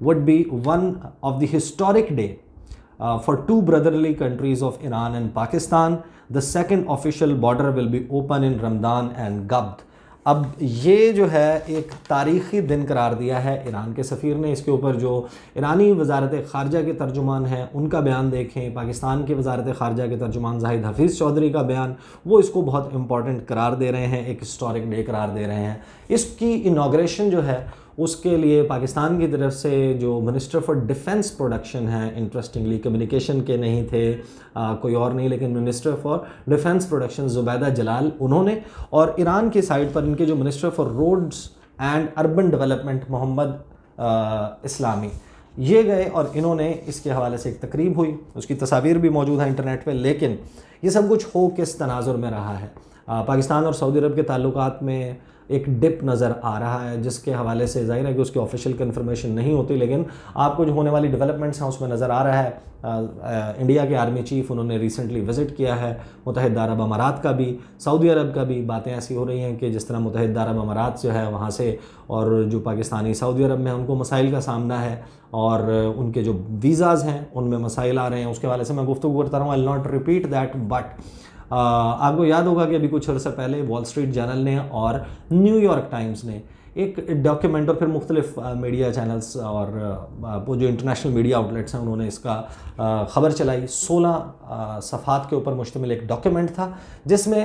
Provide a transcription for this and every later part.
would be one of the historic day for two brotherly countries of Iran and Pakistan. The second official border will be open in Ramadan and Gabd. اب یہ جو ہے ایک تاریخی دن قرار دیا ہے ایران کے سفیر نے. اس کے اوپر جو ایرانی وزارت خارجہ کے ترجمان ہیں ان کا بیان دیکھیں, پاکستان کی وزارت خارجہ کے ترجمان زاہد حفیظ چودھری کا بیان, وہ اس کو بہت امپورٹنٹ قرار دے رہے ہیں, ایک ہسٹورک ڈے قرار دے رہے ہیں. اس کی انوگریشن جو ہے اس کے لیے پاکستان کی طرف سے جو منسٹر فار ڈیفنس پروڈکشن ہیں, انٹرسٹنگلی کمیونیکیشن کے نہیں تھے, کوئی اور نہیں لیکن minister for defence production Zubaida Jalal انہوں نے, اور ایران کی سائڈ پر ان کے جو minister for roads and urban development Muhammad Islami, یہ گئے اور انہوں نے اس کے حوالے سے ایک تقریب ہوئی, اس کی تصاویر بھی موجود ہیں انٹرنیٹ پہ. لیکن یہ سب کچھ ہو کس تناظر میں رہا ہے؟ پاکستان اور سعودی عرب کے تعلقات میں ایک ڈپ نظر آ رہا ہے, جس کے حوالے سے ظاہر ہے کہ اس کی آفیشیل کنفرمیشن نہیں ہوتی, لیکن آپ کو جو ہونے والی ڈیولپمنٹس ہیں اس میں نظر آ رہا ہے. انڈیا کے آرمی چیف انہوں نے ریسنٹلی وزٹ کیا ہے متحدہ عرب امارات کا بھی, سعودی عرب کا بھی. باتیں ایسی ہو رہی ہیں کہ جس طرح متحدہ عرب امارات جو ہے وہاں سے, اور جو پاکستانی سعودی عرب میں ان کو مسائل کا سامنا ہے, اور ان کے جو ویزاز ہیں ان میں مسائل آ رہے ہیں. اس کے حوالے سے میں گفتگو کرتا رہا ہوں, I will not repeat that, but آپ کو یاد ہوگا کہ ابھی کچھ عرصہ پہلے وال اسٹریٹ جرنل نے اور نیو یارک ٹائمز نے ایک ڈاکیومنٹ, اور پھر مختلف میڈیا چینلز اور وہ جو انٹرنیشنل میڈیا آؤٹلیٹس ہیں انہوں نے اس کا خبر چلائی. 16 صفحات کے اوپر مشتمل ایک ڈاکیومنٹ تھا جس میں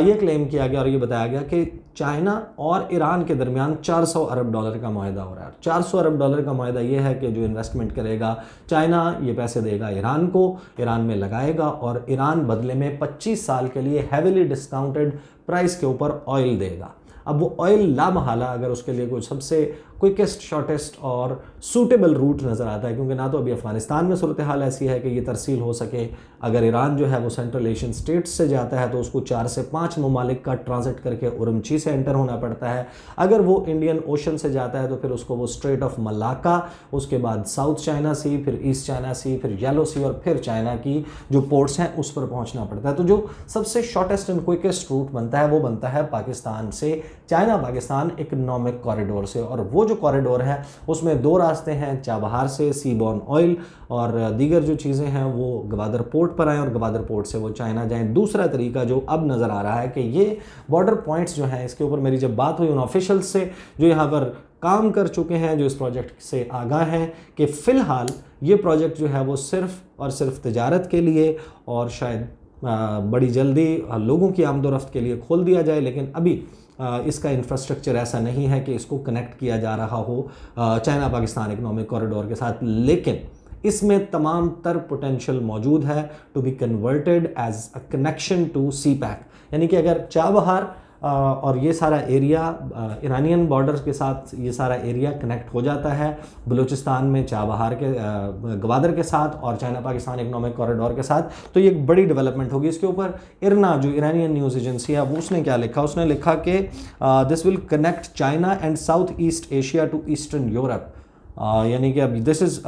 یہ کلیم کیا گیا اور یہ بتایا گیا کہ چائنا اور ایران کے درمیان $400 ارب کا معاہدہ ہو رہا ہے. $400 ارب کا معاہدہ یہ ہے کہ جو انویسٹمنٹ کرے گا چائنا یہ پیسے دے گا ایران کو, ایران میں لگائے گا, اور ایران بدلے میں 25 سال کے لیے ہیویلی ڈسکاؤنٹڈ پرائس کے اوپر آئل دے گا. اب وہ آئل لامحالہ اگر اس کے لیے کوئی سب سے کوئکسٹ شارٹیسٹ اور سوٹیبل روٹ نظر آتا ہے, کیونکہ نہ تو ابھی افغانستان میں صورتحال ایسی ہے کہ یہ ترسیل ہو سکے. اگر ایران جو ہے وہ سینٹرل ایشین سٹیٹس سے جاتا ہے تو اس کو 4 سے 5 ممالک کا ٹرانزٹ کر کے اورمچی سے انٹر ہونا پڑتا ہے. اگر وہ انڈین اوشن سے جاتا ہے تو پھر اس کو وہ اسٹریٹ آف ملاکا, اس کے بعد ساؤتھ چائنا سی, پھر ایسٹ چائنا سی, پھر یلو سی, اور پھر چائنا کی جو پورٹس ہیں اس پر پہنچنا پڑتا ہے. تو جو سب سے شارٹیسٹ اینڈ کوئکسٹ روٹ بنتا ہے وہ بنتا ہے پاکستان سے چائنا پاکستان اکنامک کوریڈور سے, اور وہ جو کوریڈور ہے اس میں 2 راستے ہیں, چابہار سے سی بورن آئل اور دیگر جو چیزیں ہیں وہ گوادر پورٹ پر آئیں اور گوادر پورٹ سے وہ چائنا جائیں. دوسرا طریقہ جو اب نظر آ رہا ہے کہ یہ بارڈر پوائنٹس جو ہیں, اس کے اوپر میری جب بات ہوئی ان آفیشلز سے جو یہاں پر کام کر چکے ہیں, جو اس پروجیکٹ سے آگاہ ہیں, کہ فی الحال یہ پروجیکٹ جو ہے وہ صرف اور صرف تجارت کے لیے اور شاید بڑی جلدی لوگوں کی آمد و رفت کے لیے کھول دیا جائے, لیکن ابھی اس کا انفراسٹرکچر ایسا نہیں ہے کہ اس کو کنیکٹ کیا جا رہا ہو چائنا پاکستان اکنامک کوریڈور کے ساتھ. لیکن اس میں تمام تر پوٹینشیل موجود ہے to be converted as a connection to CPEC, یعنی کہ اگر چابہار اور یہ سارا ایریا ایرانین بارڈر کے ساتھ یہ سارا ایریا کنیکٹ ہو جاتا ہے بلوچستان میں چابہار کے گوادر کے ساتھ اور چائنا پاکستان اکنامک کوریڈور کے ساتھ, تو یہ ایک بڑی ڈیولپمنٹ ہوگی. اس کے اوپر ارنا جو ایرانین نیوز ایجنسی ہے وہ اس نے کیا لکھا, اس نے لکھا کہ this will connect China and South East Asia to Eastern Europe, یعنی کہ اب دس از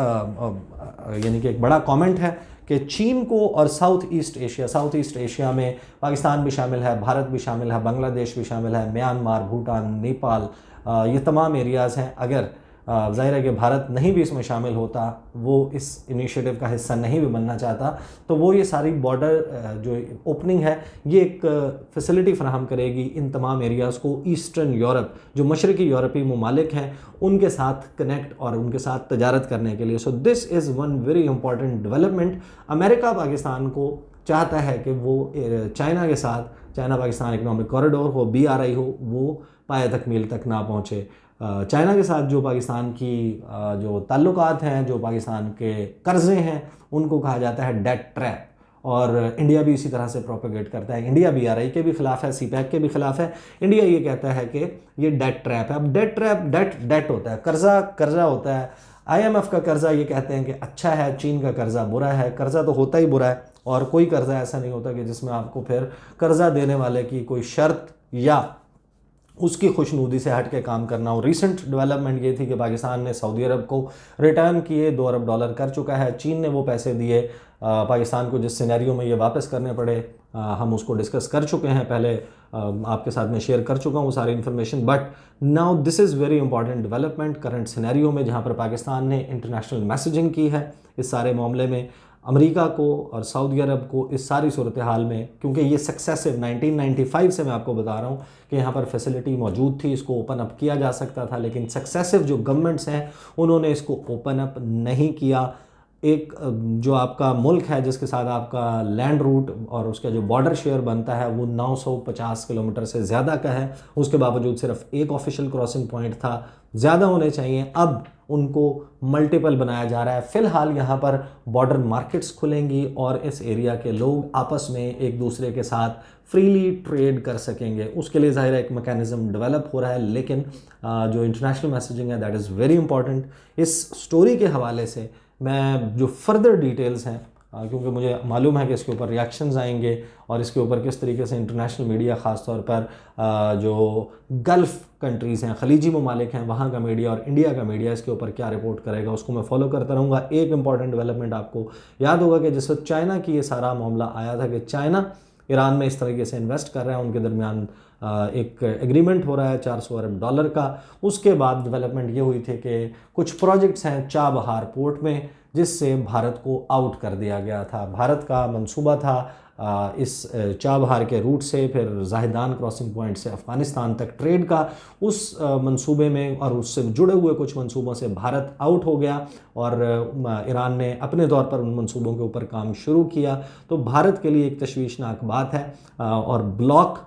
یعنی کہ ایک بڑا کامنٹ ہے کہ چین کو اور ساؤتھ ایسٹ ایشیا میں پاکستان بھی شامل ہے, بھارت بھی شامل ہے, بنگلہ دیش بھی شامل ہے, میانمار, بھوٹان, نیپال, یہ تمام ایریاز ہیں. اگر ظاہر ہے کہ بھارت نہیں بھی اس میں شامل ہوتا, وہ اس انیشیٹو کا حصہ نہیں بھی بننا چاہتا, تو وہ یہ ساری بارڈر جو اوپننگ ہے یہ ایک فیسلٹی فراہم کرے گی ان تمام ایریاز کو ایسٹرن یورپ جو مشرقی یورپی ممالک ہیں ان کے ساتھ کنیکٹ اور ان کے ساتھ تجارت کرنے کے لیے. So this is one very important development. امریکہ پاکستان کو چاہتا ہے کہ وہ چائنا کے ساتھ چائنا پاکستان اکنامک کوریڈور ہو, BRI ہو, وہ پایہ تکمیل تک نہ پہنچے. چائنا کے ساتھ جو پاکستان کی جو تعلقات ہیں, جو پاکستان کے قرضے ہیں, ان کو کہا جاتا ہے ڈیٹ ٹریپ, اور انڈیا بھی اسی طرح سے پروپیگیٹ کرتا ہے. انڈیا BRI کے بھی خلاف ہے, سی پیک کے بھی خلاف ہے. انڈیا یہ کہتا ہے کہ یہ ڈیٹ ٹریپ ہے. اب ڈیٹ ٹریپ ڈیٹ ہوتا ہے, قرضہ ہوتا ہے. IMF کا قرضہ یہ کہتے ہیں کہ اچھا ہے, چین کا قرضہ برا ہے. قرضہ تو ہوتا ہی برا ہے, اور کوئی قرضہ ایسا نہیں ہوتا کہ جس میں آپ کو پھر قرضہ دینے والے کی کوئی شرط یا اس کی خوشنودی سے ہٹ کے کام کرنا ہو. ریسنٹ ڈیولپمنٹ یہ تھی کہ پاکستان نے سعودی عرب کو ریٹرن کیے, $2 ارب کر چکا ہے. چین نے وہ پیسے دیے پاکستان کو جس سینیریو میں یہ واپس کرنے پڑے, ہم اس کو ڈسکس کر چکے ہیں پہلے, آپ کے ساتھ میں شیئر کر چکا ہوں وہ ساری information. But now this is very important development current scenario میں, جہاں پر پاکستان نے انٹرنیشنل میسیجنگ کی ہے اس سارے معاملے میں. امریکہ کو اور سعودی عرب کو اس ساری صورتحال میں، کیونکہ یہ سکسیسو 1995 سے میں آپ کو بتا رہا ہوں کہ یہاں پر فیسلٹی موجود تھی، اس کو اوپن اپ کیا جا سکتا تھا، لیکن سکسیسو جو گورنمنٹس ہیں انہوں نے اس کو اوپن اپ نہیں کیا۔ ایک جو آپ کا ملک ہے جس کے ساتھ آپ کا لینڈ روٹ اور اس کا جو بارڈر شیئر بنتا ہے وہ 950 کلومیٹر سے زیادہ کا ہے، اس کے باوجود صرف ایک آفیشیل کراسنگ پوائنٹ تھا، زیادہ ہونے چاہیے، اب ان کو ملٹیپل بنایا جا رہا ہے۔ فی الحال یہاں پر بارڈر مارکیٹس کھلیں گی اور اس ایریا کے لوگ آپس میں ایک دوسرے کے ساتھ فریلی ٹریڈ کر سکیں گے، اس کے لیے ظاہر ایک میکینزم ڈیولپ ہو رہا ہے، لیکن جو انٹرنیشنل میسیجنگ ہے دیٹ از ویری امپورٹنٹ۔ اس سٹوری کے حوالے سے میں جو فردر ڈیٹیلز ہیں، کیونکہ مجھے معلوم ہے کہ اس کے اوپر ریاکشنز آئیں گے اور اس کے اوپر کس طریقے سے انٹرنیشنل میڈیا، خاص طور پر جو گلف کنٹریز ہیں، خلیجی ممالک ہیں، وہاں کا میڈیا اور انڈیا کا میڈیا اس کے اوپر کیا رپورٹ کرے گا، اس کو میں فالو کرتا رہوں گا۔ ایک امپورٹنٹ ڈیولپمنٹ آپ کو یاد ہوگا کہ جس وقت چائنا کی یہ سارا معاملہ آیا تھا کہ چائنا ایران میں اس طریقے سے انویسٹ کر رہے ہیں، ان کے درمیان ایک ایگریمنٹ ہو رہا ہے $400 ارب کا، اس کے بعد ڈیولپمنٹ یہ ہوئی تھی کہ کچھ پروجیکٹس ہیں چابہار پورٹ میں جس سے بھارت کو آؤٹ کر دیا گیا تھا۔ بھارت کا منصوبہ تھا اس چابہار کے روٹ سے پھر زاہدان کراسنگ پوائنٹ سے افغانستان تک ٹریڈ کا، اس منصوبے میں اور اس سے جڑے ہوئے کچھ منصوبوں سے بھارت آؤٹ ہو گیا اور ایران نے اپنے طور پر ان منصوبوں کے اوپر کام شروع کیا، تو بھارت کے لیے ایک تشویشناک بات ہے اور بلاک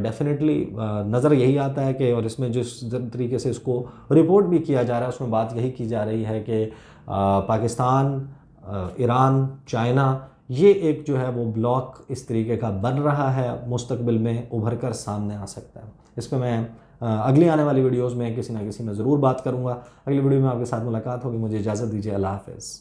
ڈیفینیٹلی نظر یہی آتا ہے کہ، اور اس میں جس طریقے سے اس کو رپورٹ بھی کیا جا رہا ہے اس میں بات یہی کی جا رہی ہے کہ پاکستان، ایران، چائنا، یہ ایک جو ہے وہ بلاک اس طریقے کا بن رہا ہے، مستقبل میں ابھر کر سامنے آ سکتا ہے۔ اس پہ میں اگلی آنے والی ویڈیوز میں کسی نہ کسی میں ضرور بات کروں گا۔ اگلی ویڈیو میں آپ کے ساتھ ملاقات ہوگی، مجھے اجازت دیجیے، اللہ حافظ۔